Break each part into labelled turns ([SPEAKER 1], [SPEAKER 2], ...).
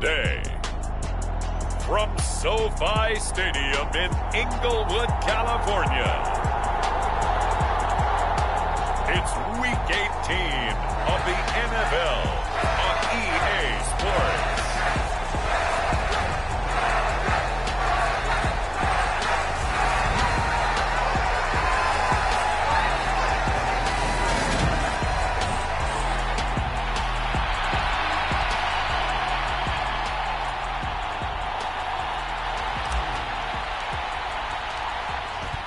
[SPEAKER 1] today. From SoFi Stadium in Inglewood, California, it's Week 18 of the NFL on EA Sports.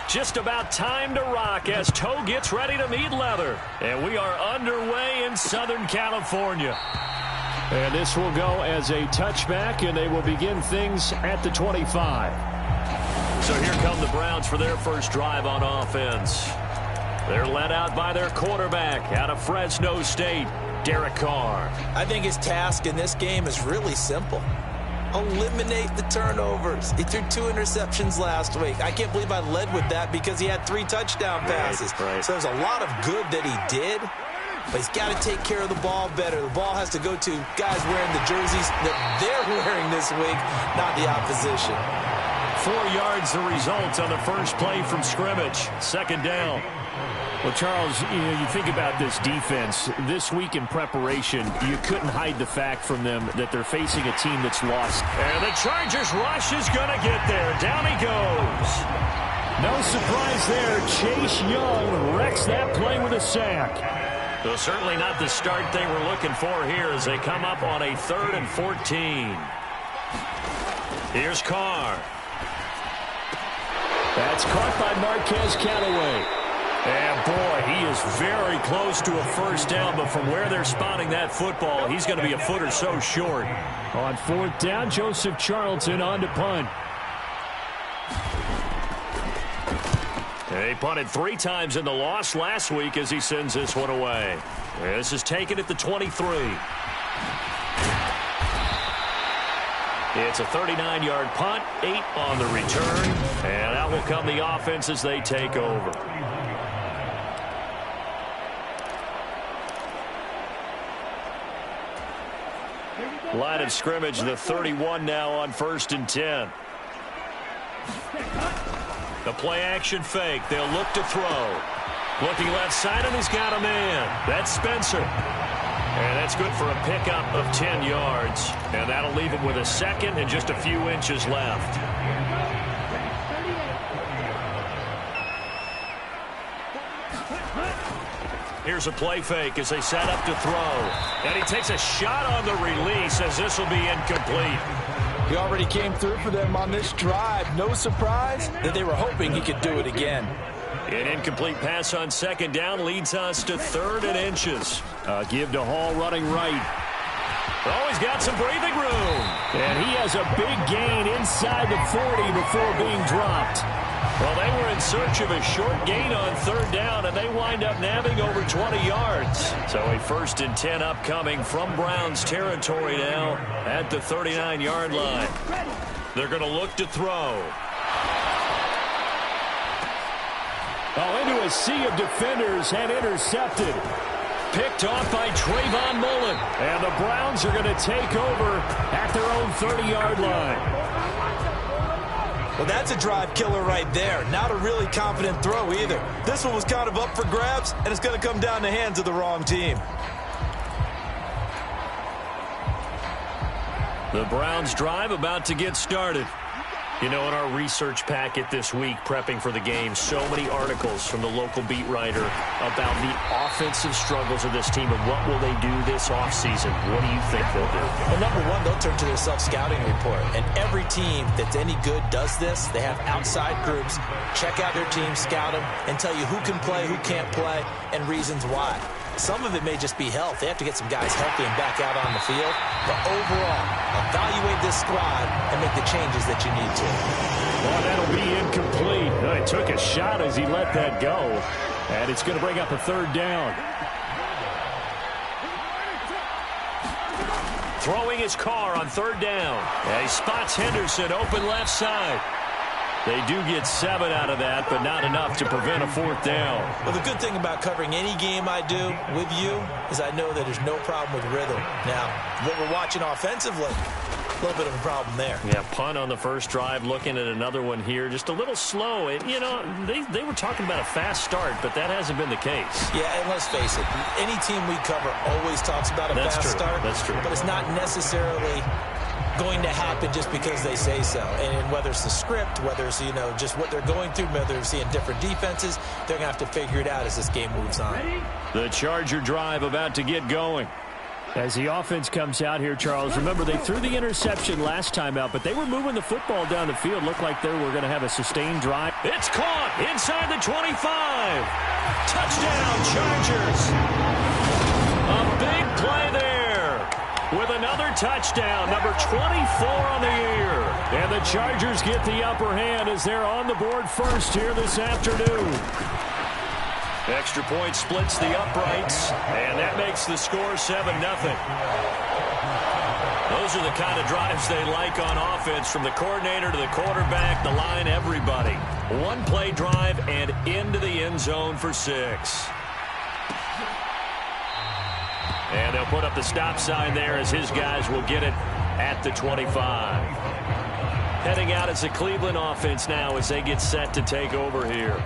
[SPEAKER 2] Just about time to rock as toe gets ready to meet leather. And we are underway in Southern California. And this will go as a touchback, and they will begin things at the 25. So here come the Browns for their first drive on offense. They're led out by their quarterback out of Fresno State, Derek Carr.
[SPEAKER 3] I think his task in this game is really simple. Eliminate the turnovers. He threw 2 interceptions last week. I can't believe I led with that because he had 3 touchdown passes.
[SPEAKER 2] Right.
[SPEAKER 3] So there's a lot of good that he did, but he's got to take care of the ball better. The ball has to go to guys wearing the jerseys that they're wearing this week, not the opposition.
[SPEAKER 2] 4 yards the result on the first play from scrimmage. Second down. Well, Charles, you think about this defense. This week in preparation, you couldn't hide the fact from them that they're facing a team that's lost. And the Chargers rush is going to get there. Down he goes. No surprise there. Chase Young wrecks that play with a sack. Well, certainly not the start they were looking for here as they come up on a 3rd and 14. Here's Carr. That's caught by Marquez Callaway. And, boy, he is very close to a first down, but from where they're spotting that football, he's going to be a foot or so short. On 4th down, Joseph Charlton on to punt. He punted 3 times in the loss last week as he sends this one away. This is taken at the 23. It's a 39-yard punt, 8 on the return, and out will come the offense as they take over. Line of scrimmage, the 31 now on 1st and 10. The play action fake. They'll look to throw. Looking left side, and he's got a man. That's Spencer. And that's good for a pickup of 10 yards. And that'll leave him with a second and just a few inches left. Here's a play fake as they set up to throw. And he takes a shot on the release as this will be incomplete.
[SPEAKER 3] He already came through for them on this drive. No surprise that they were hoping he could do it again.
[SPEAKER 2] An incomplete pass on 2nd down leads us to 3rd and inches. Give to Hall running right. Oh, he's got some breathing room. And he has a big gain inside the 40 before being dropped. Well, they were in search of a short gain on 3rd down, and they wind up nabbing over 20 yards. So a 1st and 10 upcoming from Browns territory now at the 39-yard line. They're going to look to throw. Oh, into a sea of defenders and intercepted. Picked off by Trayvon Mullen. And the Browns are going to take over at their own 30-yard line.
[SPEAKER 3] Well, that's a drive killer right there. Not a really confident throw either. This one was kind of up for grabs, and it's going to come down the hands of the wrong team.
[SPEAKER 2] The Browns drive about to get started. You know, in our research packet this week, prepping for the game, so many articles from the local beat writer about the offensive struggles of this team and what will they do this offseason. What do you think they'll do?
[SPEAKER 3] Well, number one, they'll turn to their self-scouting report. And every team that's any good does this. They have outside groups, check out their team, scout them, and tell you who can play, who can't play, and reasons why. Some of it may just be health. They have to get some guys healthy and back out on the field. But overall, evaluate this squad and make the changes that you need to.
[SPEAKER 2] Well, that'll be incomplete. He took a shot as he let that go. And it's going to bring up a 3rd down. Throwing his Carr on 3rd down. And he spots Henderson open left side. They do get 7 out of that, but not enough to prevent a 4th down.
[SPEAKER 3] Well, the good thing about covering any game I do with you is I know that there's no problem with rhythm. Now, what we're watching offensively, A little bit of a problem there.
[SPEAKER 2] Yeah, punt on the first drive, looking at another one here. Just a little slow. And, you know, they were talking about a fast start, but that hasn't been the case.
[SPEAKER 3] Yeah, and let's face it, any team we cover always talks about a fast start.
[SPEAKER 2] That's true.
[SPEAKER 3] But it's not necessarily going to happen just because they say so. And whether it's the script, whether it's, you know, just what they're going through, whether they're seeing different defenses, they're going to have to figure it out as this game moves on.
[SPEAKER 2] The Charger drive about to get going. As the offense comes out here, Charles, remember they threw the interception last time out, but they were moving the football down the field. Looked like they were going to have a sustained drive. It's caught inside the 25. Touchdown, Chargers. A big play there with another touchdown, number 24 on the year. And the Chargers get the upper hand as they're on the board first here this afternoon. Extra point splits the uprights, and that makes the score 7-0. Those are the kind of drives they like on offense, from the coordinator to the quarterback, the line, everybody. One-play drive and into the end zone for 6. And they'll put up the stop sign there as his guys will get it at the 25. Heading out as the Cleveland offense now as they get set to take over here.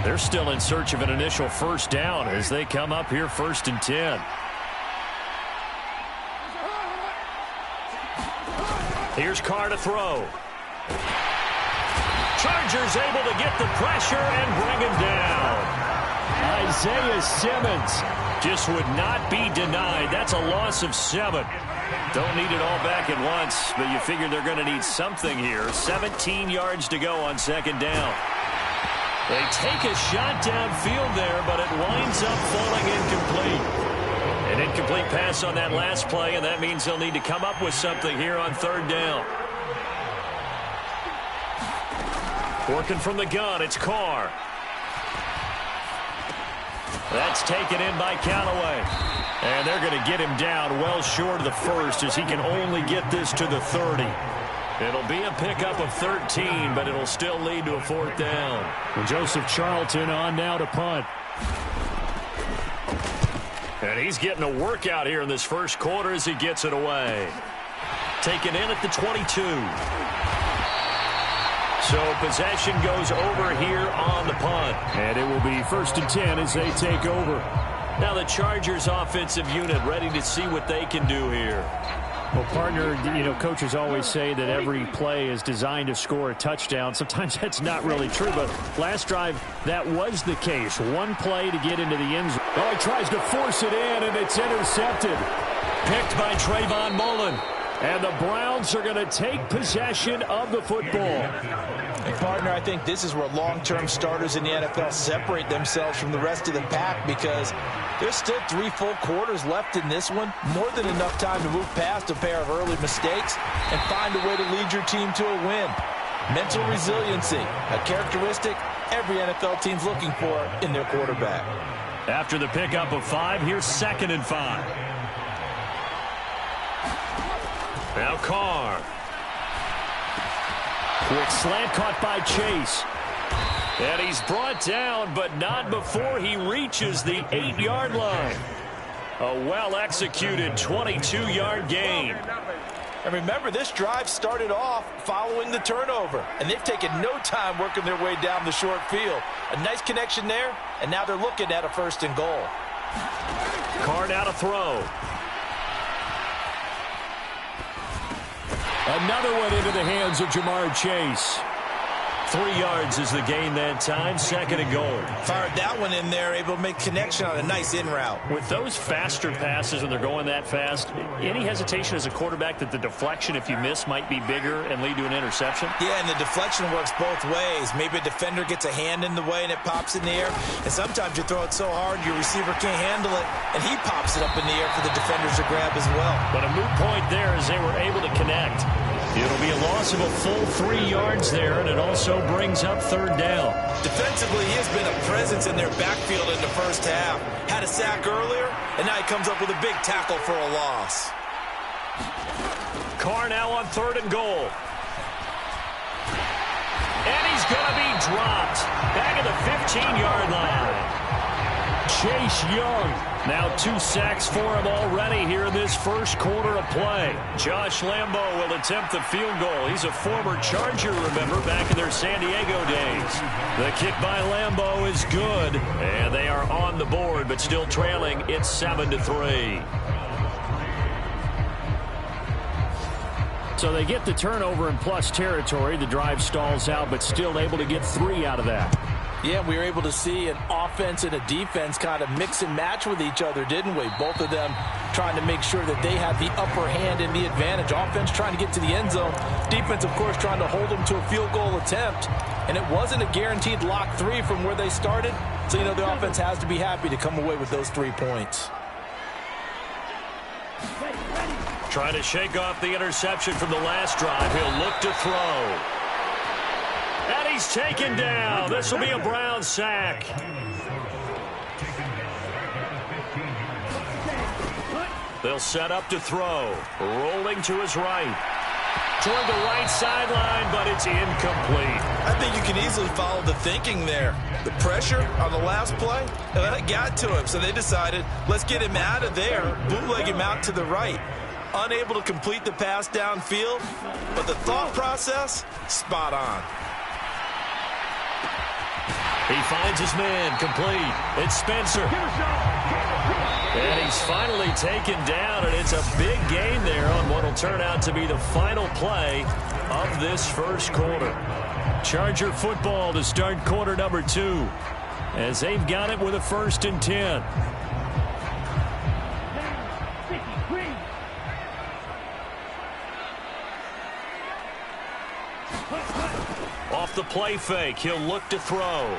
[SPEAKER 2] They're still in search of an initial first down as they come up here 1st and 10. Here's Carr to throw. Chargers able to get the pressure and bring him down. Isaiah Simmons just would not be denied. That's a loss of 7. Don't need it all back at once, but you figure they're going to need something here. 17 yards to go on 2nd down. They take a shot downfield there, but it winds up falling incomplete. An incomplete pass on that last play, and that means they'll need to come up with something here on 3rd down. Working from the gun, it's Carr. That's taken in by Callaway. And they're going to get him down well short of the 1st as he can only get this to the 30. It'll be a pickup of 13, but it'll still lead to a 4th down. And Joseph Charlton on now to punt. And he's getting a workout here in this first quarter as he gets it away. Taken in at the 22. So possession goes over here on the punt. And it will be 1st and 10 as they take over. Now the Chargers offensive unit ready to see what they can do here. Well, partner, you know, coaches always say that every play is designed to score a touchdown. Sometimes that's not really true, but last drive, that was the case. One play to get into the end zone. Oh, he tries to force it in, and it's intercepted. Picked by Trayvon Mullen. And the Browns are going to take possession of the football.
[SPEAKER 3] And partner, I think this is where long-term starters in the NFL separate themselves from the rest of the pack, because there's still 3 full quarters left in this one. More than enough time to move past a pair of early mistakes and find a way to lead your team to a win. Mental resiliency, a characteristic every NFL team's looking for in their quarterback.
[SPEAKER 2] After the pickup of 5, here's 2nd and 5. Now Carr. Quick slant caught by Chase. And he's brought down, but not before he reaches the 8-yard line. A well-executed 22-yard gain.
[SPEAKER 3] And remember, this drive started off following the turnover, and they've taken no time working their way down the short field. A nice connection there, and now they're looking at a 1st and goal.
[SPEAKER 2] Carr now to throw. Another one into the hands of Jamar Chase. 3 yards is the gain that time. 2nd and goal.
[SPEAKER 3] Fired that one in there, able to make connection on a nice in route.
[SPEAKER 2] With those faster passes when they're going that fast, any hesitation as a quarterback that the deflection, if you miss, might be bigger and lead to an interception?
[SPEAKER 3] Yeah, and the deflection works both ways. Maybe a defender gets a hand in the way and it pops in the air. And sometimes you throw it so hard your receiver can't handle it, and he pops it up in the air for the defenders to grab as well.
[SPEAKER 2] But a moot point there as they were able to connect. It'll be a loss of a full 3 yards there, and it also brings up 3rd down.
[SPEAKER 3] Defensively, he has been a presence in their backfield in the first half. Had a sack earlier, and now he comes up with a big tackle for a loss.
[SPEAKER 2] Carr now on 3rd and goal. And he's going to be dropped back at the 15-yard line. Chase Young Now 2 sacks for him already here in this first quarter of play. Josh Lambo will attempt the field goal. He's a former Charger, remember, back in their San Diego days. The kick by Lambo is good, and they are on the board, but still trailing. It's 7-3. So they get the turnover in plus territory. The drive stalls out, but still able to get 3 out of that.
[SPEAKER 3] Yeah, we were able to see an offense and a defense kind of mix and match with each other, didn't we? Both of them trying to make sure that they had the upper hand and the advantage. Offense trying to get to the end zone. Defense, of course, trying to hold them to a field goal attempt. And it wasn't a guaranteed lock 3 from where they started. So, you know, the offense has to be happy to come away with those 3 points.
[SPEAKER 2] Trying to shake off the interception from the last drive. He'll look to throw. And he's taken down. This will be a Brown sack. They'll set up to throw. Rolling to his right. Toward the right sideline, but it's incomplete.
[SPEAKER 3] I think you can easily follow the thinking there. The pressure on the last play, and that got to him. So they decided, let's get him out of there, bootleg him out to the right. Unable to complete the pass downfield, but the thought process, spot on.
[SPEAKER 2] He finds his man, complete. It's Spencer. And he's finally taken down, and it's a big gain there on what will turn out to be the final play of this first quarter. Charger football to start quarter number 2, as they've got it with a 1st and 10. Off the play fake, he'll look to throw.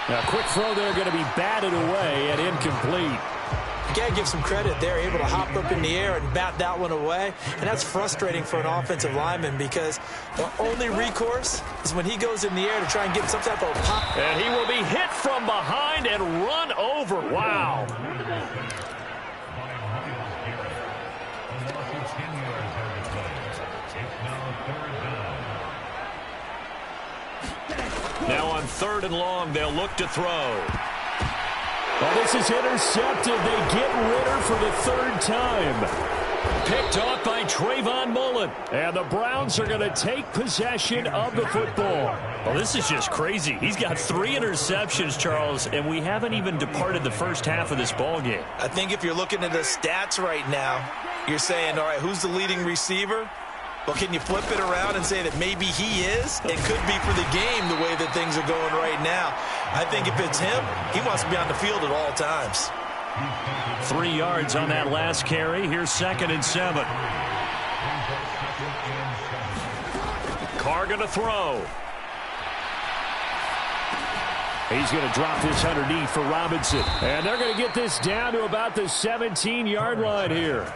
[SPEAKER 2] Now, quick throw there, going to be batted away and incomplete.
[SPEAKER 3] You got to give some credit. They're able to hop up in the air and bat that one away. And that's frustrating for an offensive lineman because the only recourse is when he goes in the air to try and get some type of pop.
[SPEAKER 2] And he will be hit from behind and run over. Wow. Now on 3rd and long, they'll look to throw.
[SPEAKER 4] Well, this is intercepted. They get Ritter for the 3rd time.
[SPEAKER 2] Picked off by Trayvon Mullen.
[SPEAKER 4] And the Browns are going to take possession of the football.
[SPEAKER 2] Well, this is just crazy. He's got 3 interceptions, Charles, and we haven't even departed the first half of this ball game.
[SPEAKER 3] I think if you're looking at the stats right now, you're saying, all right, who's the leading receiver? Well, can you flip it around and say that maybe he is? It could be for the game the way that things are going right now. I think if it's him, he wants to be on the field at all times.
[SPEAKER 2] 3 yards on that last carry. Here's 2nd and 7. Carr going to throw.
[SPEAKER 4] He's going to drop this underneath for Robinson. And they're going to get this down to about the 17-yard line here.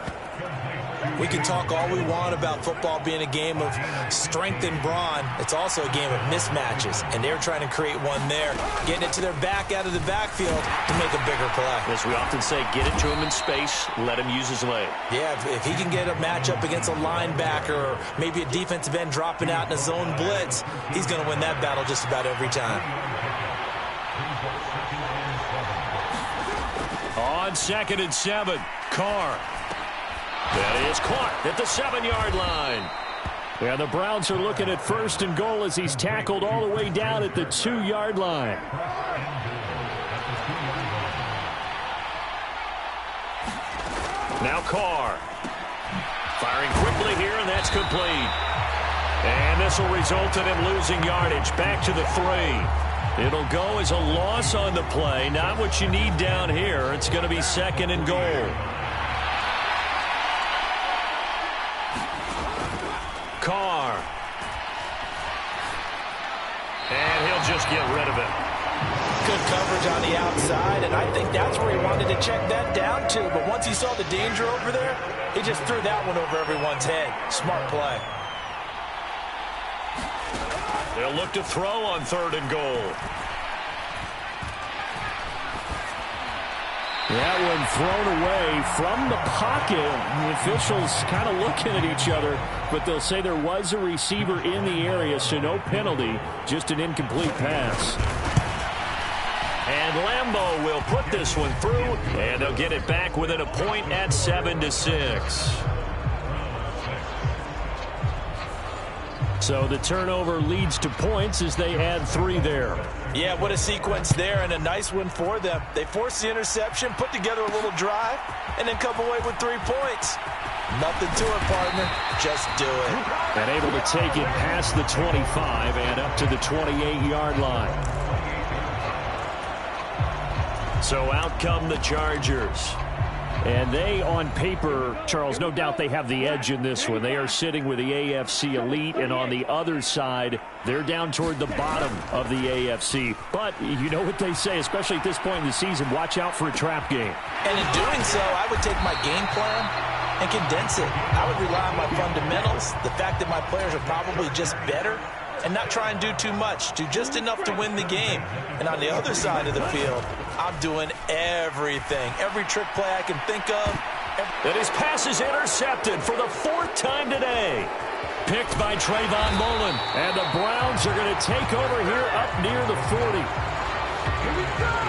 [SPEAKER 3] We can talk all we want about football being a game of strength and brawn. It's also a game of mismatches, and they're trying to create one there, getting it to their back out of the backfield to make a bigger play.
[SPEAKER 2] As we often say, get it to him in space, let him use his leg.
[SPEAKER 3] Yeah, if he can get a matchup against a linebacker or maybe a defensive end dropping out in a zone blitz, he's going to win that battle just about every time.
[SPEAKER 2] On 2nd and 7, Carr. That is caught at the 7-yard line.
[SPEAKER 4] Yeah, the Browns are looking at 1st and goal as he's tackled all the way down at the 2-yard line.
[SPEAKER 2] Now Carr. Firing quickly here, and that's complete. And this will result in him losing yardage back to the 3. It'll go as a loss on the play. Not what you need down here. It's going to be 2nd and goal. Carr. And he'll just get rid of it.
[SPEAKER 3] Good coverage on the outside, and I think that's where he wanted to check that down to. But once he saw the danger over there, he just threw that one over everyone's head. Smart play.
[SPEAKER 2] They'll look to throw on 3rd and goal.
[SPEAKER 4] That one thrown away from the pocket. The officials kind of looking at each other, but they'll say there was a receiver in the area, so no penalty, just an incomplete pass.
[SPEAKER 2] And Lambeau will put this one through, and they'll get it back within a point at 7-6. So the turnover leads to points as they add 3 there.
[SPEAKER 3] Yeah, what a sequence there, and a nice one for them. They force the interception, put together a little drive, and then come away with 3 points. Nothing to it, partner. Just do it.
[SPEAKER 2] And able to take it past the 25 and up to the 28-yard line. So out come the Chargers. And they, on paper, Charles, no doubt they have the edge in this one. They are sitting with the AFC elite, and on the other side, they're down toward the bottom of the AFC. But you know what they say, especially at this point in the season, watch out for a trap game.
[SPEAKER 3] And in doing so, I would take my game plan and condense it. I would rely on my fundamentals, the fact that my players are probably just better, and not try and do too much, do just enough to win the game. And on the other side of the field, I'm doing everything, every trick play I can think of.
[SPEAKER 2] And his pass is intercepted for the 4th time today. Picked by Trayvon Mullen. And the Browns are going to take over here up near the 40. Here we go.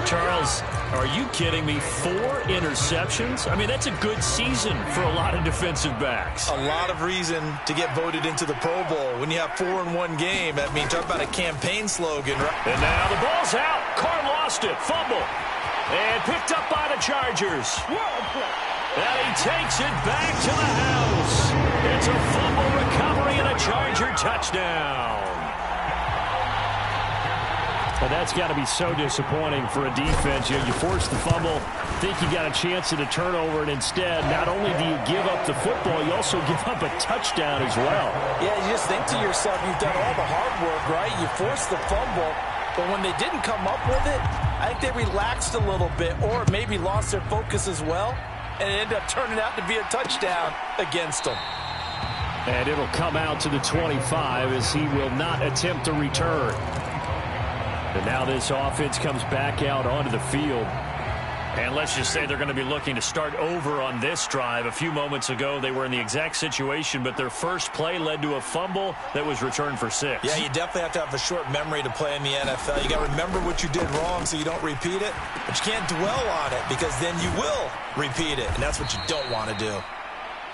[SPEAKER 2] Charles, are you kidding me? 4 interceptions? I mean, that's a good season for a lot of defensive backs.
[SPEAKER 3] A lot of reason to get voted into the Pro Bowl. When you have 4 in one game, that means talk about a campaign slogan, right?
[SPEAKER 2] And now the ball's out. Carr lost it. Fumble. And picked up by the Chargers. And he takes it back to the house. It's a fumble recovery and a Charger touchdown. But that's got to be so disappointing for a defense. You force the fumble, think you got a chance at a turnover, and instead, not only do you give up the football, you also give up a touchdown as well.
[SPEAKER 3] Yeah, you just think to yourself, you've done all the hard work, right? You forced the fumble, but when they didn't come up with it, I think they relaxed a little bit or maybe lost their focus as well, and it ended up turning out to be a touchdown against them.
[SPEAKER 2] And it'll come out to the 25 as he will not attempt to return. And now this offense comes back out onto the field. And let's just say they're going to be looking to start over on this drive. A few moments ago, they were in the exact situation, but their first play led to a fumble that was returned for 6.
[SPEAKER 3] Yeah, you definitely have to have a short memory to play in the NFL. You got to remember what you did wrong so you don't repeat it, but you can't dwell on it because then you will repeat it, and that's what you don't want to do.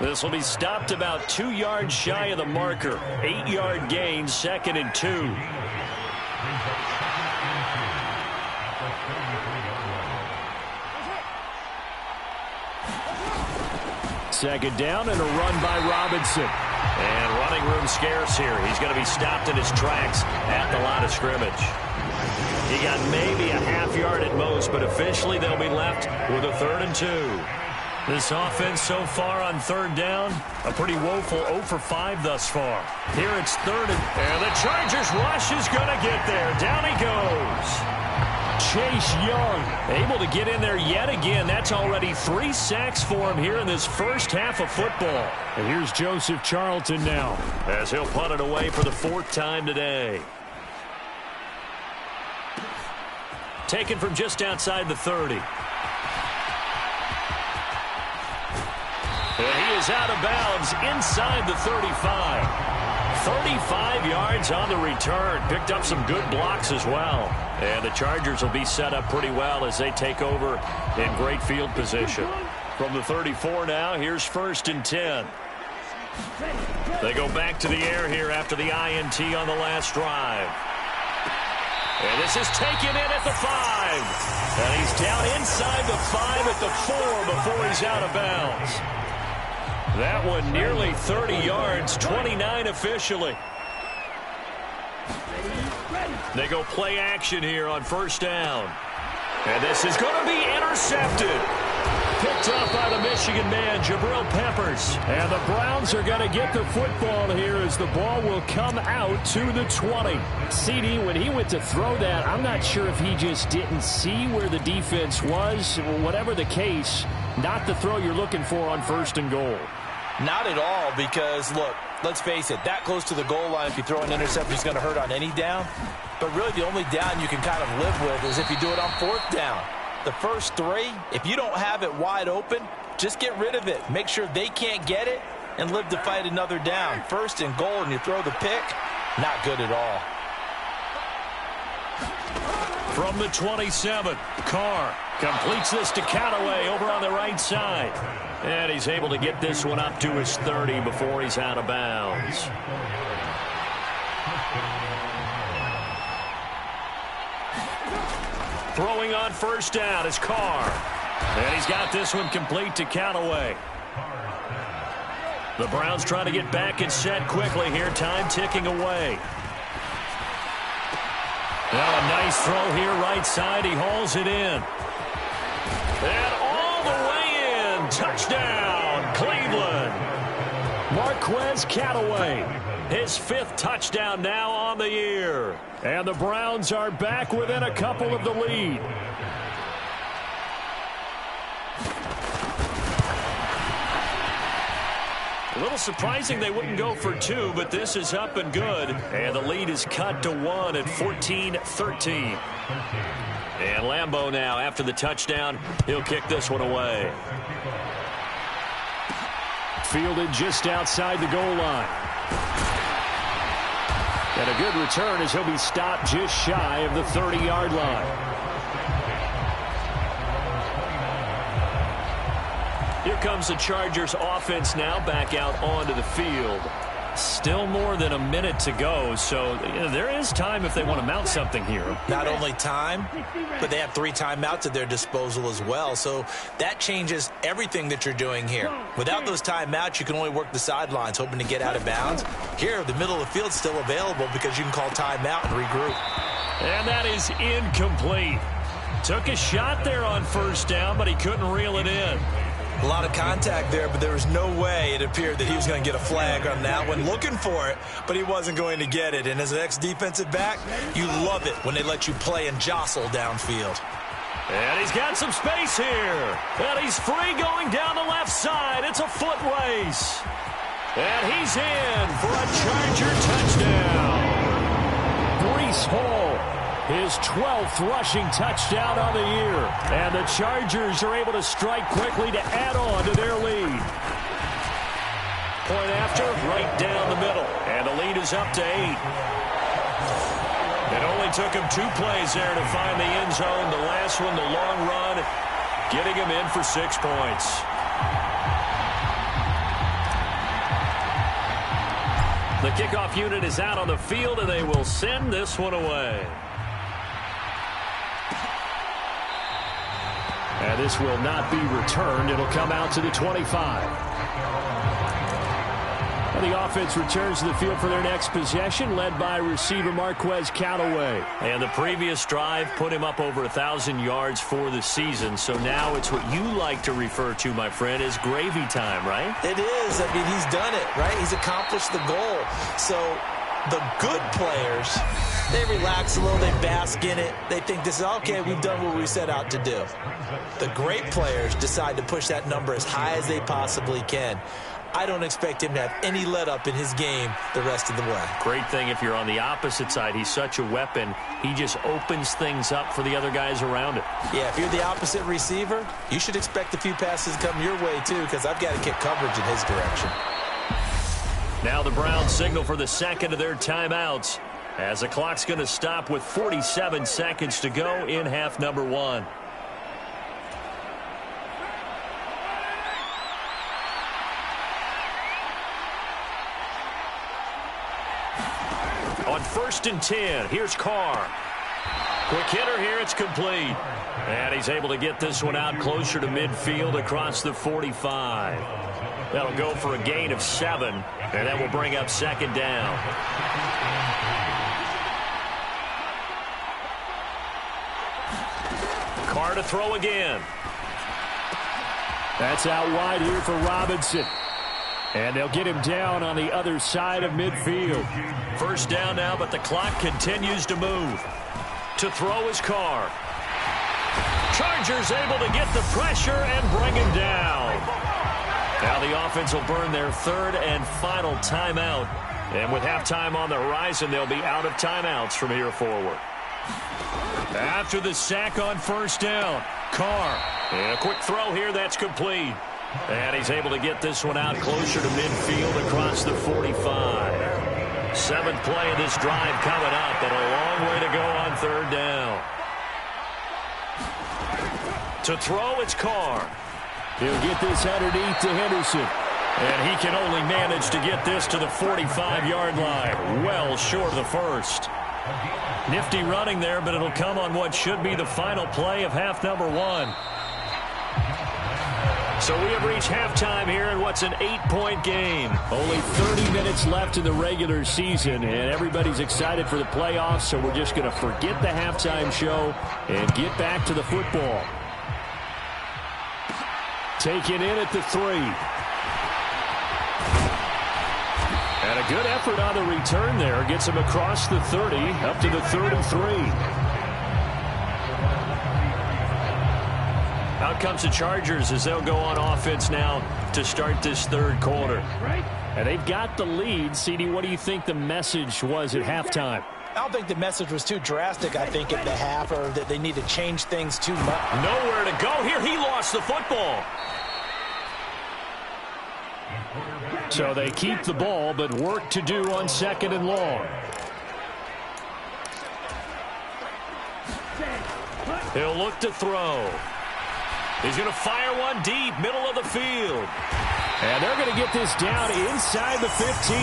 [SPEAKER 2] This will be stopped about 2 yards shy of the marker. 8-yard gain, 2nd and 2. Second down and a run by Robinson. And running room scarce here. He's going to be stopped in his tracks at the line of scrimmage. He got maybe a half yard at most, but officially they'll be left with a 3rd and 2. This offense so far on 3rd down, a pretty woeful 0 for 5 thus far. Here it's 3rd and the Chargers rush is going to get there. Down he goes. Chase Young able to get in there yet again. That's already 3 sacks for him here in this first half of football. And here's Joseph Charlton now as he'll punt it away for the 4th time today. Taken from just outside the 30. And he is out of bounds inside the 35. 35 yards on the return. Picked up some good blocks as well. And the Chargers will be set up pretty well as they take over in great field position. From the 34 now, here's 1st and 10. They go back to the air here after the INT on the last drive. And this is taken in at the 5. And he's down inside the 5 at the 4 before he's out of bounds. That one nearly 30 yards, 29 officially. They go play action here on 1st down. And this is going to be intercepted. Picked up by the Michigan man, Jabril Peppers. And the Browns are going to get the football here as the ball will come out to the 20. CD, when he went to throw that, I'm not sure if he just didn't see where the defense was. Whatever the case, not the throw you're looking for on 1st and goal.
[SPEAKER 3] Not at all, because, look, let's face it, that close to the goal line, if you throw an interception, it's going to hurt on any down. But really, the only down you can kind of live with is if you do it on 4th down. The first 3, if you don't have it wide open, just get rid of it. Make sure they can't get it and live to fight another down. 1st and goal, and you throw the pick, not good at all.
[SPEAKER 2] From the 27, Carr completes this to Callaway over on the right side. And he's able to get this one up to his 30 before he's out of bounds. Throwing on first down is Carr. And he's got this one complete to Callaway. The Browns trying to get back and set quickly here. Time ticking away. Now a nice throw here right side. He hauls it in. And all the way in. Touchdown, Cleveland. Marquez Callaway. His 5th touchdown now on the year. And the Browns are back within a couple of the lead. A little surprising they wouldn't go for 2, but this is up and good. And the lead is cut to 1 at 14-13. And Lambeau now, after the touchdown, he'll kick this one away.
[SPEAKER 4] Fielded just outside the goal line. And a good return as he'll be stopped just shy of the 30-yard line.
[SPEAKER 2] Here comes the Chargers offense now back out onto the field. Still more than a minute to go, so there is time if they want to mount something here.
[SPEAKER 3] Not only time, but they have 3 timeouts at their disposal as well, so that changes everything that you're doing here. Without those timeouts, you can only work the sidelines, hoping to get out of bounds. Here, the middle of the field's still available because you can call timeout and regroup.
[SPEAKER 2] And that is incomplete. Took a shot there on first down, but he couldn't reel it in.
[SPEAKER 3] A lot of contact there, but there was no way it appeared that he was going to get a flag on that one. Looking for it, but he wasn't going to get it. And as an ex-defensive back, you love it when they let you play and jostle downfield.
[SPEAKER 2] And he's got some space here. And he's free going down the left side. It's a foot race. And he's in for a Charger touchdown.
[SPEAKER 4] Breece Hall. His 12th rushing touchdown on the year. And the Chargers are able to strike quickly to add on to their lead.
[SPEAKER 2] Point after, right down the middle. And the lead is up to 8. It only took him 2 plays there to find the end zone. The last one, the long run, getting him in for 6 points. The kickoff unit is out on the field, and they will send this one away.
[SPEAKER 4] And this will not be returned. It'll come out to the 25. And the offense returns to the field for their next possession, led by receiver Marquez Callaway.
[SPEAKER 2] And the previous drive put him up over 1,000 yards for the season. So now it's what you like to refer to, my friend, as gravy time, right?
[SPEAKER 3] It is. I mean, he's done it, right? He's accomplished the goal. So the good players, they relax a little, they bask in it. They think this is, okay, we've done what we set out to do. The great players decide to push that number as high as they possibly can. I don't expect him to have any let-up in his game the rest of the way.
[SPEAKER 2] Great thing if you're on the opposite side. He's such a weapon. He just opens things up for the other guys around him.
[SPEAKER 3] Yeah, if you're the opposite receiver, you should expect a few passes to come your way, too, because I've got to kick coverage in his direction.
[SPEAKER 2] Now the Browns signal for the second of their timeouts, as the clock's going to stop with 47 seconds to go in half number 1. On 1st and 10, here's Carr. Quick hitter here, it's complete. And he's able to get this one out closer to midfield across the 45. That'll go for a gain of 7, and that will bring up 2nd down. Carr to throw again.
[SPEAKER 4] That's out wide here for Robinson. And they'll get him down on the other side of midfield.
[SPEAKER 2] First down now, but the clock continues to move. To throw is Carr. Chargers able to get the pressure and bring him down. Now the offense will burn their 3rd and final timeout. And with halftime on the horizon, they'll be out of timeouts from here forward. After the sack on first down, Carr. And a quick throw here, that's complete. And he's able to get this one out closer to midfield across the 45. 7th play of this drive coming up, and a long way to go on 3rd down. To throw, it's Carr. He'll get this underneath to Henderson. And he can only manage to get this to the 45-yard line. Well short of the first. Nifty running there, but it'll come on what should be the final play of half number 1. So we have reached halftime here in what's an 8-point game. Only 30 minutes left in the regular season, and everybody's excited for the playoffs, so we're just going to forget the halftime show and get back to the football. Taken in at the 3. And a good effort on the return there. Gets him across the 30, up to the 33. Out comes the Chargers as they'll go on offense now to start this third quarter. And they've got the lead. CD, what do you think the message was at halftime?
[SPEAKER 3] I don't think the message was too drastic, I think, at the half, or that they need to change things too much.
[SPEAKER 2] Nowhere to go here. He lost the football. So they keep the ball, but work to do on 2nd and long. He'll look to throw. He's going to fire one deep, middle of the field. And they're going to get this down inside the 15.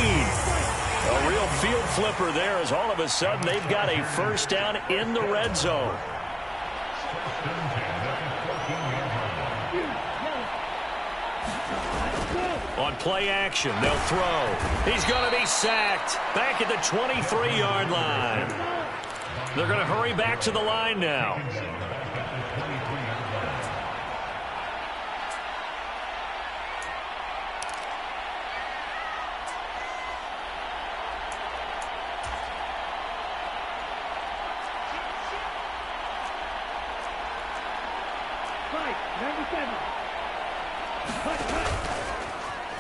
[SPEAKER 2] A real field flipper there as all of a sudden they've got a first down in the red zone. On play action, they'll throw. He's going to be sacked back at the 23-yard line. They're going to hurry back to the line now.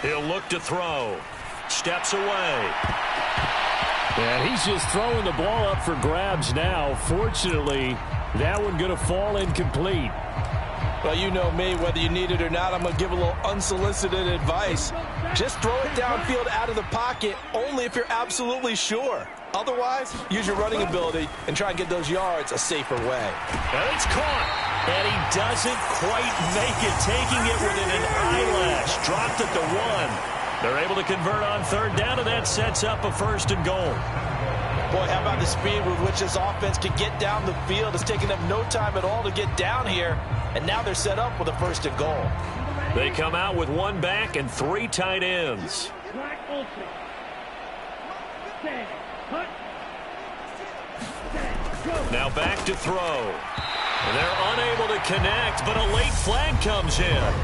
[SPEAKER 2] He'll look to throw. Steps away. And he's just throwing the ball up for grabs now. Fortunately, that one going to fall incomplete.
[SPEAKER 3] Well, you know me, whether you need it or not, I'm going to give a little unsolicited advice. Just throw it downfield out of the pocket, only if you're absolutely sure. Otherwise, use your running ability and try and get those yards a safer way.
[SPEAKER 2] And it's caught. And he doesn't quite make it, taking it within an eyelash. Dropped at the 1. They're able to convert on 3rd down, and that sets up a 1st and goal.
[SPEAKER 3] Boy, how about the speed with which this offense can get down the field? It's taken them no time at all to get down here, and now they're set up with a 1st and goal.
[SPEAKER 2] They come out with 1 back and 3 tight ends. Now back to throw. They're unable to connect, but a late flag comes in.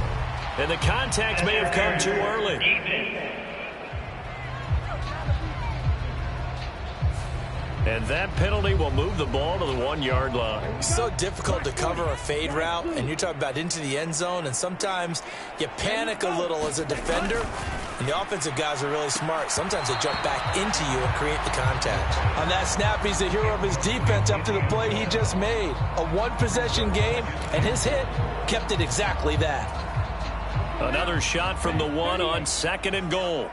[SPEAKER 2] And the contact may have come too early. And that penalty will move the ball to the 1-yard line.
[SPEAKER 3] It's so difficult to cover a fade route, and you're talking about into the end zone, and sometimes you panic a little as a defender, and the offensive guys are really smart. Sometimes they jump back into you and create the contact. On that snap, he's the hero of his defense after the play he just made. A 1-possession game, and his hit kept it exactly that.
[SPEAKER 2] Another shot from the 1 on 2nd and goal.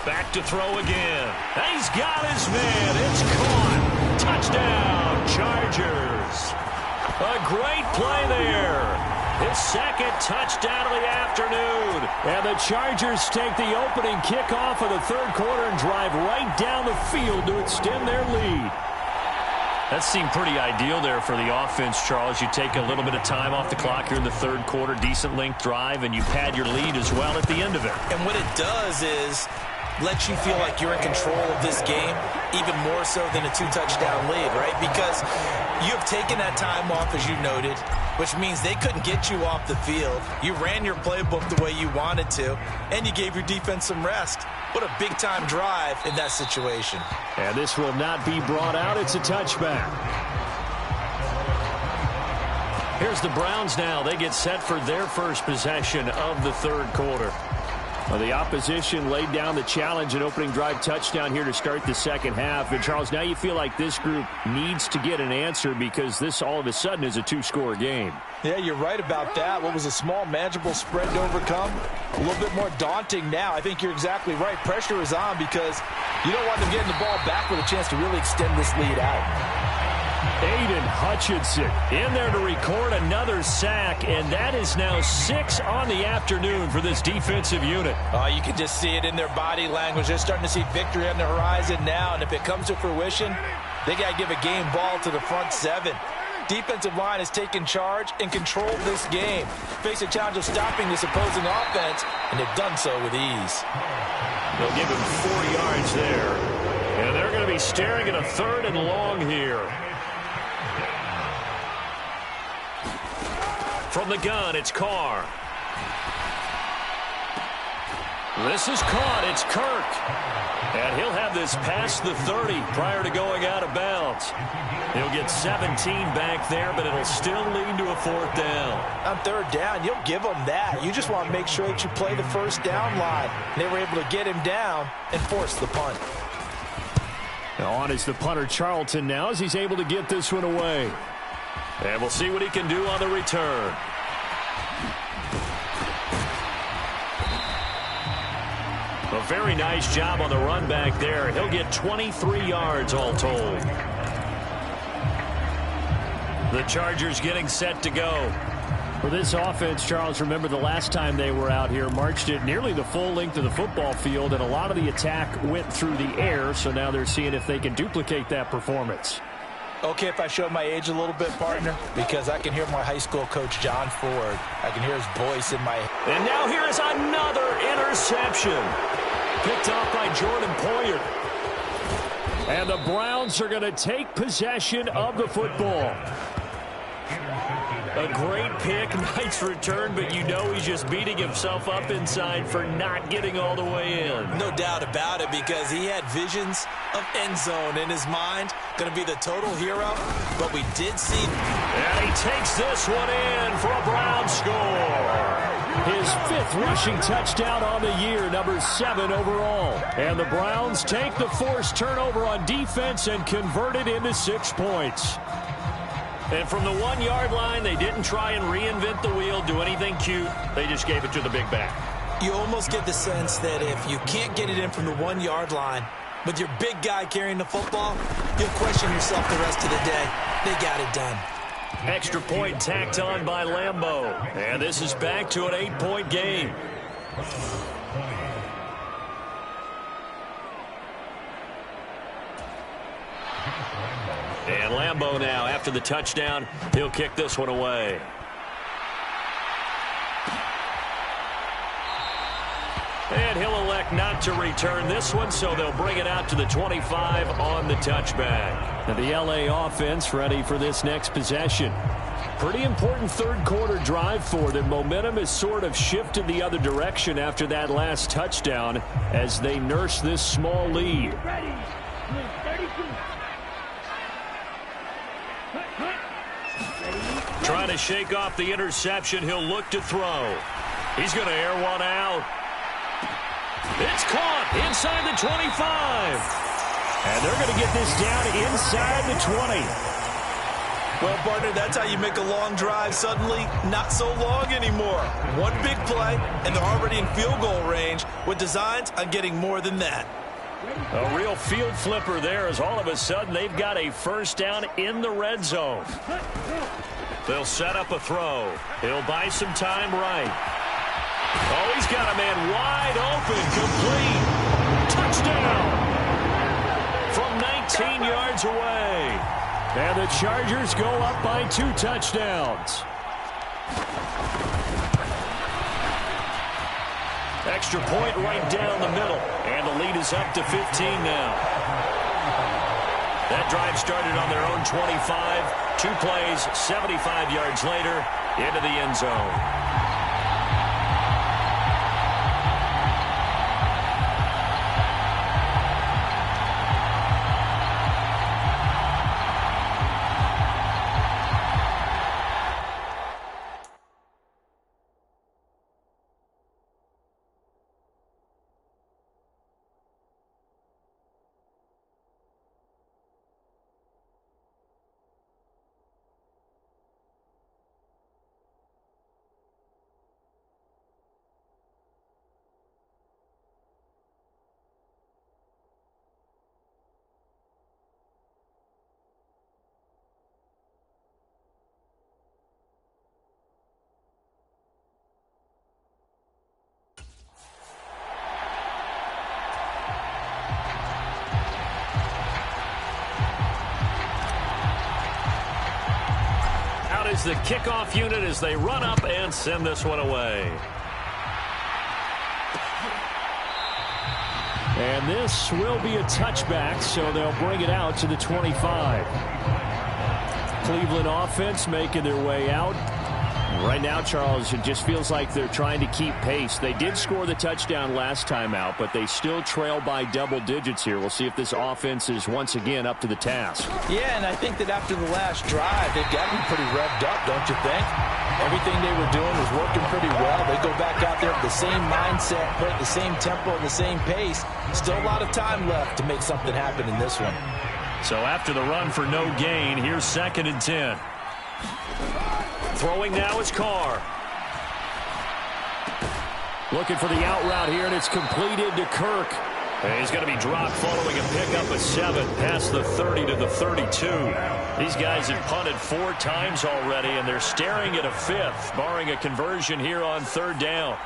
[SPEAKER 2] Back to throw again. And he's got his man. It's caught. Touchdown, Chargers. A great play there. His 2nd touchdown of the afternoon. And the Chargers take the opening kickoff of the 3rd quarter and drive right down the field to extend their lead. That seemed pretty ideal there for the offense, Charles. You take a little bit of time off the clock here in the 3rd quarter, decent length drive, and you pad your lead as well at the end of it.
[SPEAKER 3] And what it does is lets you feel like you're in control of this game, even more so than a 2-touchdown lead, right? Because you have taken that time off, as you noted, which means they couldn't get you off the field. You ran your playbook the way you wanted to, and you gave your defense some rest. What a big-time drive in that situation.
[SPEAKER 2] And this will not be brought out. It's a touchback. Here's the Browns now. They get set for their first possession of the 3rd quarter. Well, the opposition laid down the challenge, an opening drive touchdown here to start the second half. And, Charles, now you feel like this group needs to get an answer because this all of a sudden is a two-score game.
[SPEAKER 3] Yeah, you're right about that. What was a small, manageable spread to overcome, a little bit more daunting now. I think you're exactly right. Pressure is on because you don't want them getting the ball back with a chance to really extend this lead out.
[SPEAKER 2] Aiden Hutchinson in there to record another sack, and that is now 6 on the afternoon for this defensive unit.
[SPEAKER 3] You can just see it in their body language. They're starting to see victory on the horizon now, and if it comes to fruition, they got to give a game ball to the front seven. Defensive line has taken charge and controlled this game. Face a challenge of stopping this opposing offense, and they've done so with ease.
[SPEAKER 2] They'll give him 4 yards there, and they're going to be staring at a 3rd and long here. From the gun, it's Carr. This is caught. It's Kirk. And he'll have this past the 30 prior to going out of bounds. He'll get 17 back there, but it'll still lead to a 4th down.
[SPEAKER 3] On 3rd down, you'll give them that. You just want to make sure that you play the first down line. And they were able to get him down and force the punt.
[SPEAKER 2] On is the punter, Charlton, now as he's able to get this one away. And we'll see what he can do on the return. A very nice job on the run back there. He'll get 23 yards all told. The Chargers getting set to go. For this offense, Charles, remember the last time they were out here, marched it nearly the full length of the football field, and a lot of the attack went through the air, so now they're seeing if they can duplicate that performance.
[SPEAKER 3] Okay, if I show my age a little bit, partner, because I can hear my high school coach, John Ford. I can hear his voice in my...
[SPEAKER 2] And now here is another interception. Picked off by Jordan Poyer. And the Browns are going to take possession of the football. A great pick, nice return, but you know he's just beating himself up inside for not getting all the way in.
[SPEAKER 3] No doubt about it, because he had visions of end zone in his mind. Going to be the total hero, but we did see...
[SPEAKER 2] And he takes this one in for a Brown score. His 5th rushing touchdown on the year, number 7 overall. And the Browns take the forced turnover on defense and convert it into 6 points. And from the 1-yard line, they didn't try and reinvent the wheel, do anything cute. They just gave it to the big back.
[SPEAKER 3] You almost get the sense that if you can't get it in from the 1-yard line with your big guy carrying the football, you'll question yourself the rest of the day. They got it done.
[SPEAKER 2] Extra point tacked on by Lambeau. And this is back to an 8-point game. And Lambeau now, after the touchdown, he'll kick this one away. And he'll elect not to return this one, so they'll bring it out to the 25 on the touchback. And the LA offense ready for this next possession. Pretty important 3rd quarter drive for them. Momentum has sort of shifted the other direction after that last touchdown as they nurse this small lead. Trying to shake off the interception. He'll look to throw. He's going to air one out. It's caught inside the 25. And they're going to get this down inside the 20.
[SPEAKER 3] Well, partner, that's how you make a long drive suddenly not so long anymore. One big play, and they're already in field goal range with designs on getting more than that.
[SPEAKER 2] A real field flipper there as all of a sudden they've got a 1st down in the red zone. They'll set up a throw. He'll buy some time right. Oh, he's got a man wide open, complete. Touchdown! From 19 yards away. And the Chargers go up by 2 touchdowns. Extra point right down the middle. And the lead is up to 15 now. That drive started on their own 25. 2 plays, 75 yards later, into the end zone. is the kickoff unit as they run up and send this one away.
[SPEAKER 4] And this will be a touchback, so they'll bring it out to the 25. Cleveland offense making their way out. Right now, Charles, it just feels like they're trying to keep pace. They did score the touchdown last time out, but they still trail by double digits here. We'll see if this offense is once again up to the task.
[SPEAKER 3] Yeah, and I think that after the last drive, they've got to be pretty revved up, don't you think? Everything they were doing was working pretty well. They go back out there with the same mindset, play at the same tempo, the same pace. Still a lot of time left to make something happen in this one.
[SPEAKER 2] So after the run for no gain, here's 2nd and 10. Throwing now is Carr. Looking for the out route here, and it's completed to Kirk. And he's going to be dropped following a pickup of 7 past the 30 to the 32. These guys have punted 4 times already, and they're staring at a 5th, barring a conversion here on 3rd down.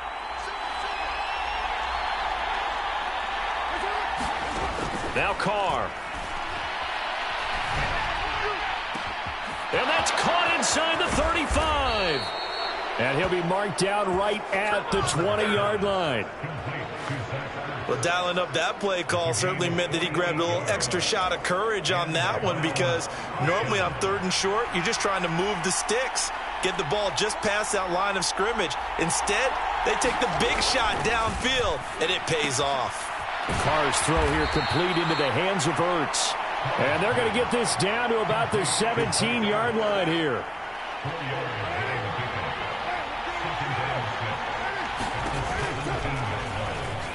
[SPEAKER 2] Now Carr. And that's caught inside the 35.
[SPEAKER 4] And he'll be marked down right at the 20-yard line.
[SPEAKER 3] Well, dialing up that play call certainly meant that he grabbed a little extra shot of courage on that one, because normally on 3rd and short, you're just trying to move the sticks, get the ball just past that line of scrimmage. Instead, they take the big shot downfield, and it pays off.
[SPEAKER 4] Carr's throw here complete into the hands of Ertz. And they're going to get this down to about the 17-yard line here.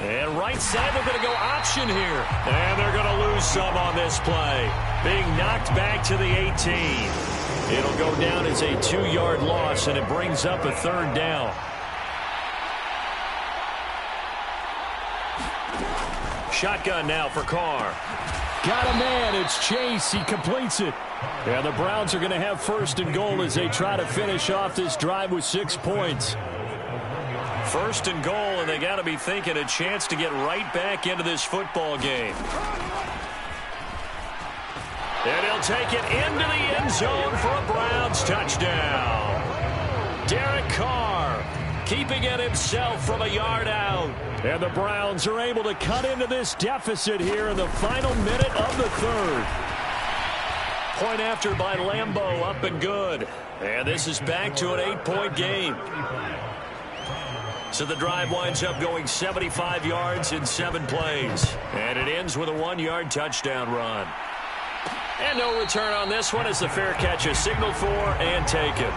[SPEAKER 2] And right side, they're going to go option here. And they're going to lose some on this play. Being knocked back to the 18. It'll go down as a 2-yard loss, and it brings up a 3rd down. Shotgun now for Carr.
[SPEAKER 4] Got a man. It's Chase. He completes it. And the Browns are going to have 1st and goal as they try to finish off this drive with 6 points.
[SPEAKER 2] 1st and goal, and they got to be thinking a chance to get right back into this football game. And he'll take it into the end zone for a Browns touchdown. Derek Carr keeping it himself from a yard out.
[SPEAKER 4] And the Browns are able to cut into this deficit here in the final minute of the 3rd.
[SPEAKER 2] Point after by Lambeau, up and good. And this is back to an 8-point game. So the drive winds up going 75 yards in 7 plays. And it ends with a 1-yard touchdown run. And no return on this one as the fair catch is signaled for and taken.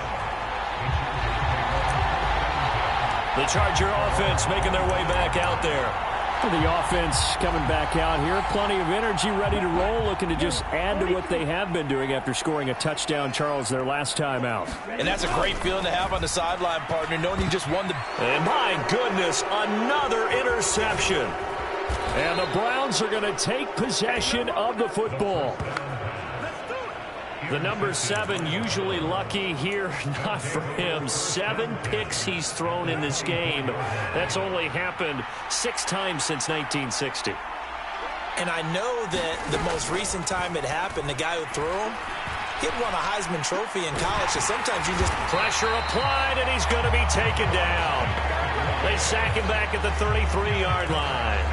[SPEAKER 2] The Charger offense making their way back out there.
[SPEAKER 4] The offense coming back out here. Plenty of energy, ready to roll, looking to just add to what they have been doing after scoring a touchdown, Charles, their last time out.
[SPEAKER 3] And that's a great feeling to have on the sideline, partner, knowing you just won the...
[SPEAKER 2] And my goodness, another interception.
[SPEAKER 4] And the Browns are going to take possession of the football.
[SPEAKER 2] The number 7 usually lucky here, not for him. 7 picks he's thrown in this game. That's only happened 6 times since 1960.
[SPEAKER 3] And I know that the most recent time it happened, the guy who threw him, he'd won a Heisman Trophy in college, so sometimes you just...
[SPEAKER 2] Pressure applied, and he's going to be taken down. They sack him back at the 33-yard line.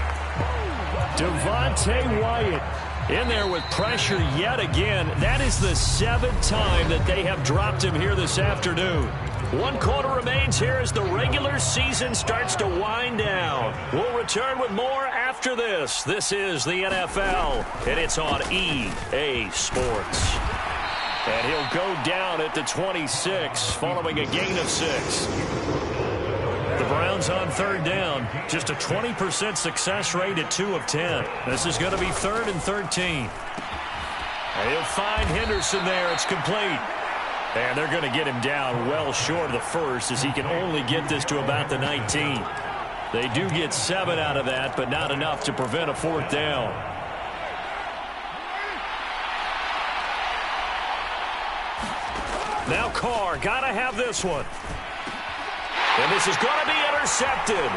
[SPEAKER 4] Devontae Wyatt in there with pressure yet again. That is the 7th time that they have dropped him here this afternoon.
[SPEAKER 2] 1 quarter remains here as the regular season starts to wind down. We'll return with more after this. This is the NFL, and it's on EA Sports. And he'll go down at the 26 following a gain of 6. The Browns on 3rd down. Just a 20% success rate at 2 of 10. This is going to be 3rd and 13. He'll find Henderson there. It's complete. And they're going to get him down well short of the 1st as he can only get this to about the 19. They do get 7 out of that, but not enough to prevent a 4th down. Now Carr, got to have this one. And this is going to be intercepted.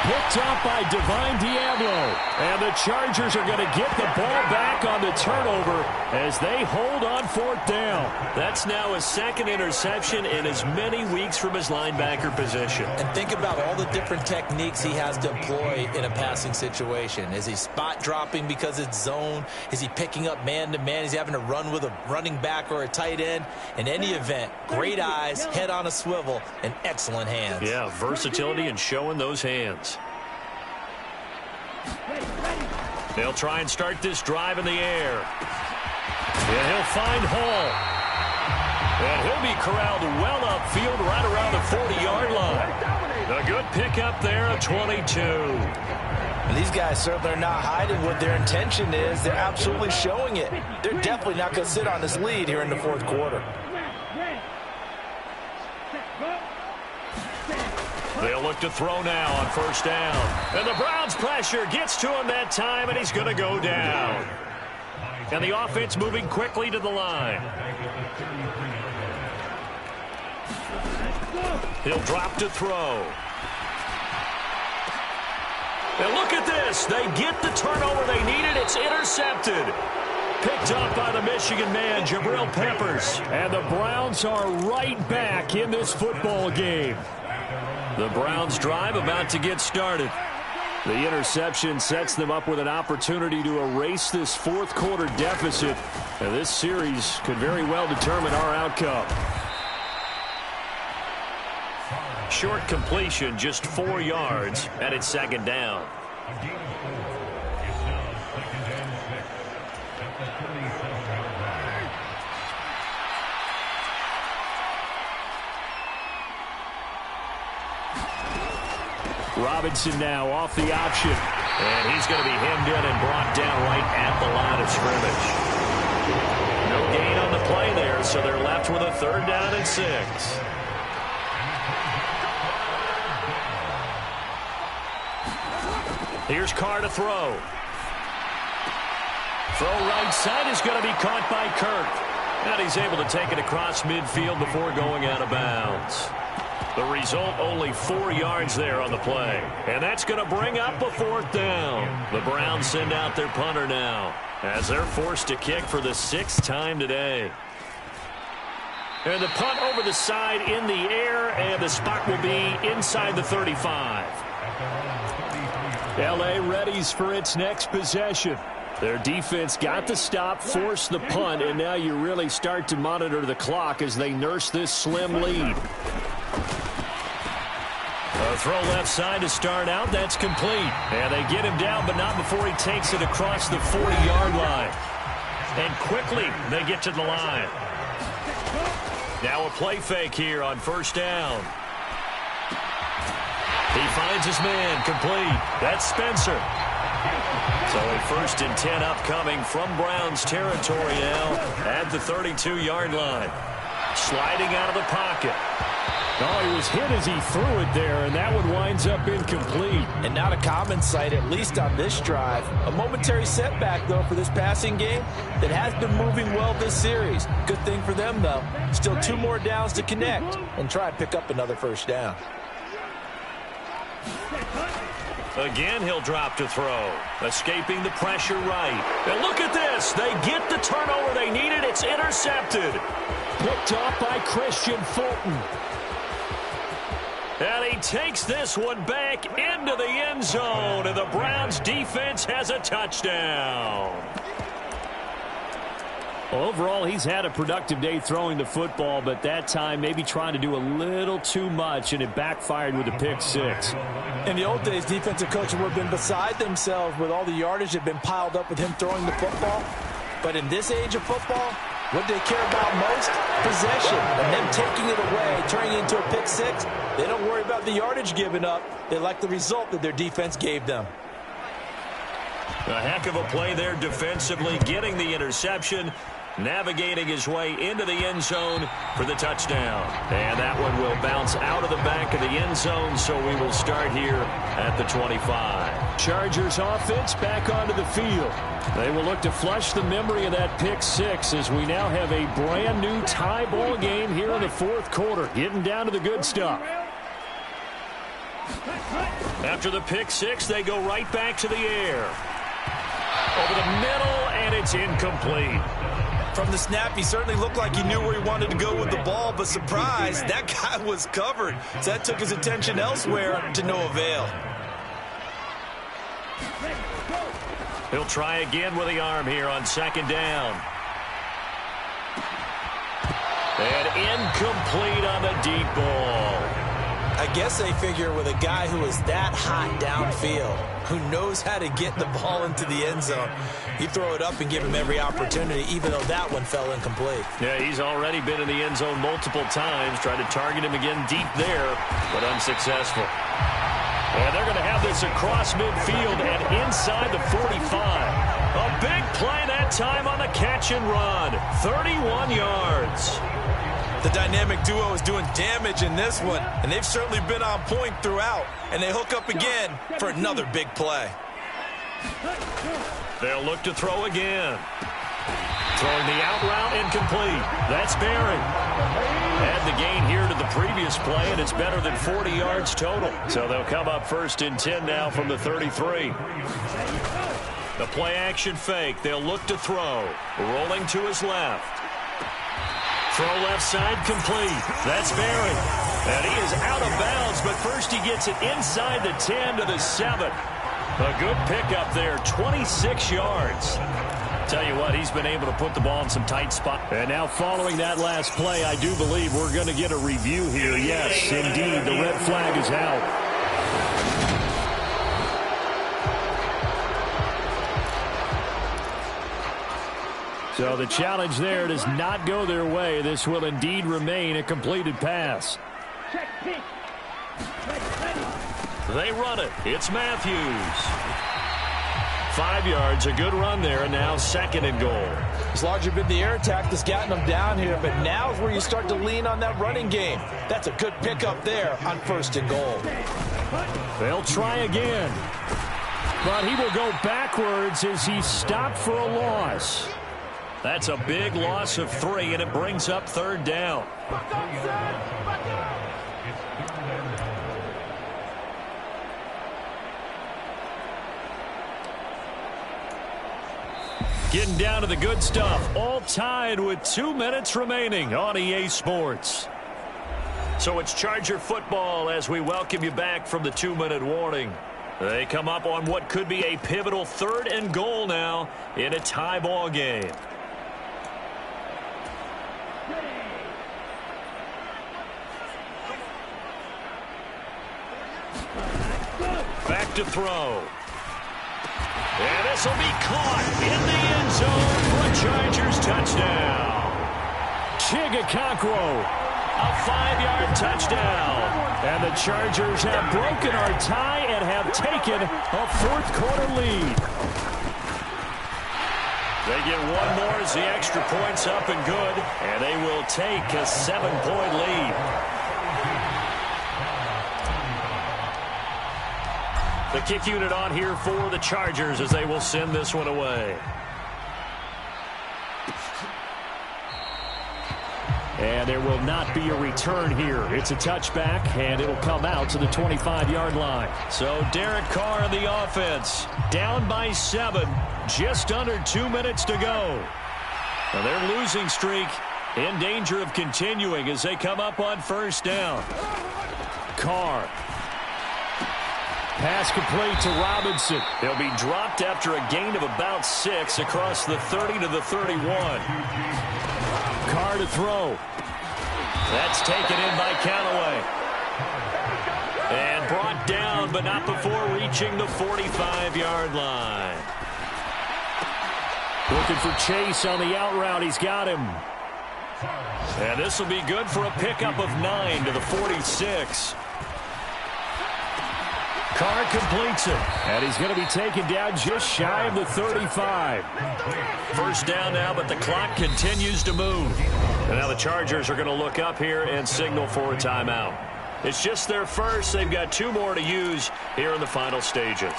[SPEAKER 4] picked up by Divine Diablo. And the Chargers are going to get the ball back on the turnover as they hold on 4th down.
[SPEAKER 2] That's now his 2nd interception in as many weeks from his linebacker position.
[SPEAKER 3] And think about all the different techniques he has to employ in a passing situation. Is he spot dropping because it's zone? Is he picking up man-to-man? Is he having to run with a running back or a tight end? In any event, great eyes, head on a swivel, and excellent hands.
[SPEAKER 2] Yeah, versatility and showing those hands. They'll try and start this drive in the air. And he'll find Hall. And he'll be corralled well upfield right around the 40-yard line. A good pickup there at 22.
[SPEAKER 3] And these guys certainly are not hiding what their intention is. They're absolutely showing it. They're definitely not going to sit on this lead here in the 4th quarter.
[SPEAKER 2] They'll look to throw now on 1st down. And the Browns pressure gets to him that time, and he's going to go down. And the offense moving quickly to the line. He'll drop to throw. And look at this. They get the turnover they needed. It's intercepted. Picked up by the Michigan man, Jabril Peppers.
[SPEAKER 4] And the Browns are right back in this football game.
[SPEAKER 2] The Browns drive about to get started.
[SPEAKER 4] The interception sets them up with an opportunity to erase this 4th quarter deficit. And this series could very well determine our outcome.
[SPEAKER 2] Short completion, just 4 yards, and it's 2nd down.
[SPEAKER 4] Robinson now off the option.
[SPEAKER 2] And he's going to be hemmed in and brought down right at the line of scrimmage. No gain on the play there, so they're left with a 3rd down and 6. Here's Carr to throw. Throw right side is going to be caught by Kirk. And he's able to take it across midfield before going out of bounds. The result, only 4 yards there on the play. And that's going to bring up a 4th down. The Browns send out their punter now as they're forced to kick for the 6th time today. And the punt over the side in the air, and the spot will be inside the 35.
[SPEAKER 4] L.A. readies for its next possession. Their defense got the stop, forced the punt, and now you really start to monitor the clock as they nurse this slim lead.
[SPEAKER 2] A throw left side to start out. That's complete. And they get him down, but not before he takes it across the 40-yard line. And quickly, they get to the line. Now a play fake here on 1st down. He finds his man, complete. That's Spencer. So a 1st and 10 upcoming from Browns territory now at the 32-yard line. Sliding out of the pocket.
[SPEAKER 4] Oh, he was hit as he threw it there, and that one winds up incomplete.
[SPEAKER 3] And not a common sight, at least on this drive. A momentary setback, though, for this passing game that has been moving well this series. Good thing for them, though. Still 2 more downs to connect and try and pick up another 1st down.
[SPEAKER 2] Again, he'll drop to throw. Escaping the pressure right. And look at this. They get the turnover they needed. It's intercepted.
[SPEAKER 4] Picked off by Christian Fulton.
[SPEAKER 2] And he takes this one back into the end zone. And the Browns defense has a touchdown.
[SPEAKER 4] Well, overall, he's had a productive day throwing the football, but that time maybe trying to do a little too much, and it backfired with a pick 6.
[SPEAKER 3] In the old days, defensive coaches would have been beside themselves with all the yardage that had been piled up with him throwing the football. But in this age of football, what they care about most? Possession. And them taking it away, turning it into a pick 6, they don't worry about the yardage given up. They like the result that their defense gave them.
[SPEAKER 2] A heck of a play there defensively, getting the interception, navigating his way into the end zone for the touchdown. And that one will bounce out of the back of the end zone, so we will start here at the 25.
[SPEAKER 4] Chargers offense back onto the field. They will look to flush the memory of that pick 6 as we now have a brand new tie ball game here in the 4th quarter, getting down to the good stuff.
[SPEAKER 2] After the pick six, they go right back to the air. Over the middle, and it's incomplete.
[SPEAKER 3] From the snap, he certainly looked like he knew where he wanted to go with the ball, but surprise, that guy was covered. So that took his attention elsewhere to no avail.
[SPEAKER 2] He'll try again with the arm here on second down. And incomplete on the deep ball.
[SPEAKER 3] I guess they figure with a guy who is that hot downfield, who knows how to get the ball into the end zone, you throw it up and give him every opportunity, even though that one fell incomplete.
[SPEAKER 2] Yeah, he's already been in the end zone multiple times, tried to target him again deep there, but unsuccessful. And they're going to have this across midfield and inside the 45. A big play that time on the catch and run. 31 yards.
[SPEAKER 3] The dynamic duo is doing damage in this one, and they've certainly been on point throughout. And they hook up again for another big play.
[SPEAKER 2] They'll look to throw again. Throwing the out route incomplete. That's Barry. Add the gain here to the previous play, and it's better than 40 yards total. So they'll come up 1st and 10 now from the 33. The play action fake. They'll look to throw. Rolling to his left. Throw left side complete. That's Barry. And he is out of bounds, but first he gets it inside the 10 to the 7. A good pickup there, 26 yards. Tell you what, he's been able to put the ball in some tight spots.
[SPEAKER 4] And now following that last play, I do believe we're going to get a review here. Yes, indeed, the red flag is out. So the challenge there does not go their way. This will indeed remain a completed pass.
[SPEAKER 2] They run it. It's Matthews. 5 yards, a good run there, and now 2nd and goal.
[SPEAKER 3] It's largely been the air attack that's gotten them down here, but now is where you start to lean on that running game. That's a good pickup there on 1st and goal.
[SPEAKER 4] They'll try again. But he will go backwards as he's stopped for a loss.
[SPEAKER 2] That's a big loss of 3, and it brings up 3rd down. Getting down to the good stuff. All tied with 2 minutes remaining on EA Sports. So it's Charger football as we welcome you back from the 2-minute warning. They come up on what could be a pivotal 3rd and goal now in a tie ball game. Back to throw. And this will be caught in the end zone for a Chargers touchdown.
[SPEAKER 4] Chigakonkwo.
[SPEAKER 2] A 5-yard touchdown.
[SPEAKER 4] And the Chargers have broken our tie and have taken a 4th quarter lead.
[SPEAKER 2] They get one more as the extra point's up and good, and they will take a 7-point lead. The kick unit on here for the Chargers as they will send this one away.
[SPEAKER 4] And there will not be a return here. It's a touchback, and it'll come out to the 25-yard line.
[SPEAKER 2] So Derek Carr in the offense, down by 7, just under 2 minutes to go. Now their losing streak in danger of continuing as they come up on 1st down.
[SPEAKER 4] Carr. Pass complete to Robinson.
[SPEAKER 2] He'll be dropped after a gain of about 6 across the 30 to the 31.
[SPEAKER 4] Carr to throw.
[SPEAKER 2] That's taken in by Callaway. And brought down, but not before reaching the 45-yard line.
[SPEAKER 4] Looking for Chase on the out route. He's got him.
[SPEAKER 2] And this will be good for a pickup of 9 to the 46.
[SPEAKER 4] Carr completes it. And he's going to be taken down just shy of the 35.
[SPEAKER 2] 1st down now, but the clock continues to move. And now the Chargers are going to look up here and signal for a timeout. It's just their first. They've got 2 more to use here in the final stages.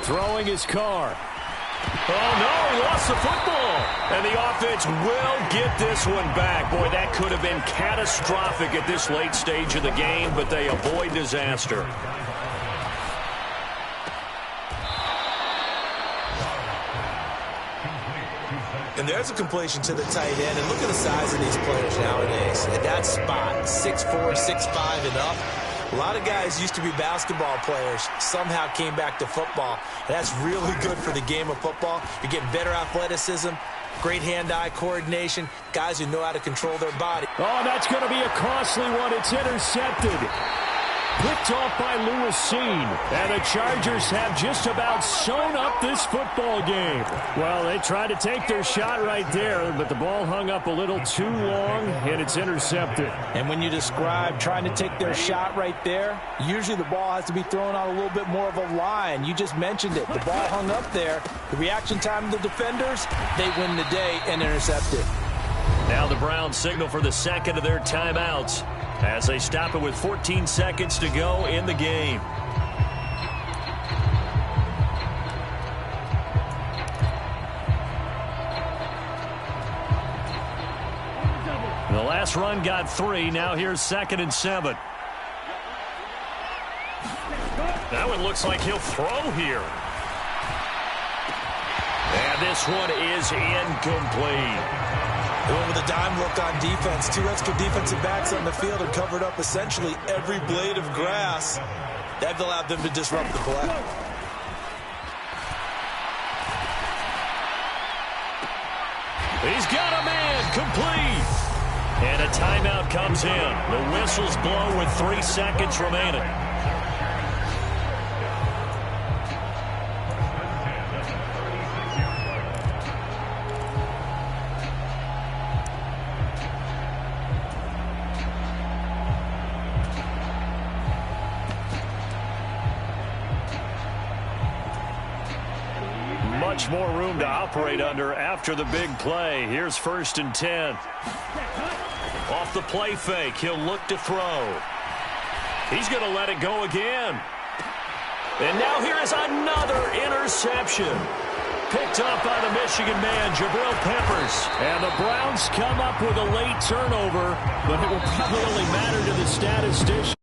[SPEAKER 4] Throwing his Carr.
[SPEAKER 2] Oh, no, he lost the football. And the offense will get this one back. Boy, that could have been catastrophic at this late stage of the game, but they avoid disaster.
[SPEAKER 3] And there's a completion to the tight end. And look at the size of these players nowadays. At that spot, 6'4", 6'5", and up. A lot of guys used to be basketball players, somehow came back to football. And that's really good for the game of football. You're getting better athleticism, great hand-eye coordination, guys who know how to control their body.
[SPEAKER 4] Oh, that's going to be a costly one. It's intercepted. Picked off by Lewis. And the Chargers have just about sewn up this football game. Well, they tried to take their shot right there, but the ball hung up a little too long, and it's intercepted.
[SPEAKER 3] And when you describe trying to take their shot right there, usually the ball has to be thrown on a little bit more of a line. You just mentioned it. The ball hung up there. The reaction time of the defenders, they win the day and intercept it.
[SPEAKER 2] Now the Browns signal for the second of their timeouts as they stop it with 14 seconds to go in the game. The last run got 3. Now here's 2nd and 7. That one looks like he'll throw here. And this one is incomplete.
[SPEAKER 3] They went with a dime look on defense. 2 extra defensive backs on the field and covered up essentially every blade of grass. That allowed them to disrupt the play.
[SPEAKER 2] He's got a man, complete. And a timeout comes in. The whistles blow with 3 seconds remaining. Much more room to operate under after the big play. Here's 1st and 10. Off the play fake, he'll look to throw. He's going to let it go again. And now here is another interception. Picked up by the Michigan man, Jabril Peppers.
[SPEAKER 4] And the Browns come up with a late turnover, but it will probably only matter to the statistician.